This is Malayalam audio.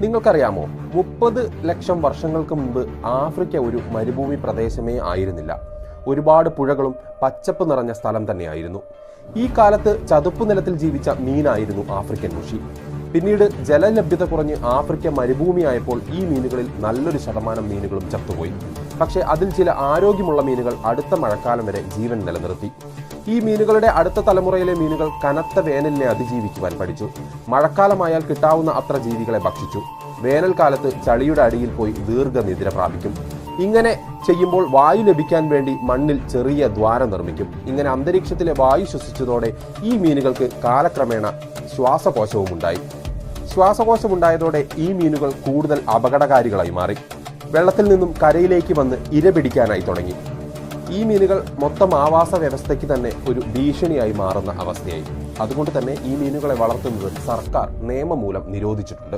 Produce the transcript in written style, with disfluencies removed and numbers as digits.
നിങ്ങൾക്കറിയാമോ, 30 ലക്ഷം വർഷങ്ങൾക്ക് മുൻപ് ആഫ്രിക്ക ഒരു മരുഭൂമി പ്രദേശമേ ആയിരുന്നില്ല. ഒരുപാട് പുഴകളും പച്ചപ്പ് നിറഞ്ഞ സ്ഥലം തന്നെയായിരുന്നു. ഈ കാലത്ത് ചതുപ്പ് നിലത്തിൽ ജീവിച്ച മീനായിരുന്നു ആഫ്രിക്കൻ മുഷി. പിന്നീട് ജലലഭ്യത കുറഞ്ഞ് ആഫ്രിക്ക മരുഭൂമിയായപ്പോൾ ഈ മീനുകളിൽ നല്ലൊരു ശതമാനം മീനുകളും ചത്തുപോയി. പക്ഷേ അതിൽ ചില ആരോഗ്യമുള്ള മീനുകൾ അടുത്ത മഴക്കാലം വരെ ജീവൻ നിലനിർത്തി. ഈ മീനുകളുടെ അടുത്ത തലമുറയിലെ മീനുകൾ കനത്ത വേനലിനെ അതിജീവിക്കുവാൻ പഠിച്ചു. മഴക്കാലമായാൽ കിട്ടാവുന്ന അത്ര ജീവികളെ ഭക്ഷിച്ചു. വേനൽക്കാലത്ത് ചളിയുടെ അടിയിൽ പോയി ദീർഘനിദ്ര പ്രാപിക്കും. ഇങ്ങനെ ചെയ്യുമ്പോൾ വായു ലഭിക്കാൻ വേണ്ടി മണ്ണിൽ ചെറിയ ദ്വാരം നിർമ്മിക്കും. ഇങ്ങനെ അന്തരീക്ഷത്തിലെ വായു ശ്വസിച്ചതോടെ ഈ മീനുകൾക്ക് കാലക്രമേണ ശ്വാസകോശവുമുണ്ടായി. ശ്വാസകോശമുണ്ടായതോടെ ഈ മീനുകൾ കൂടുതൽ അപകടകാരികളായി മാറി. വെള്ളത്തിൽ നിന്നും കരയിലേക്ക് വന്ന് ഇര പിടിക്കാനായി തുടങ്ങി. ഈ മീനുകൾ മൊത്തം ആവാസ വ്യവസ്ഥയ്ക്ക് തന്നെ ഒരു ഭീഷണിയായി മാറുന്ന അവസ്ഥയായി. അതുകൊണ്ട് തന്നെ ഈ മീനുകളെ വളർത്തുന്നത് സർക്കാർ നിയമം മൂലം നിരോധിച്ചിട്ടുണ്ട്.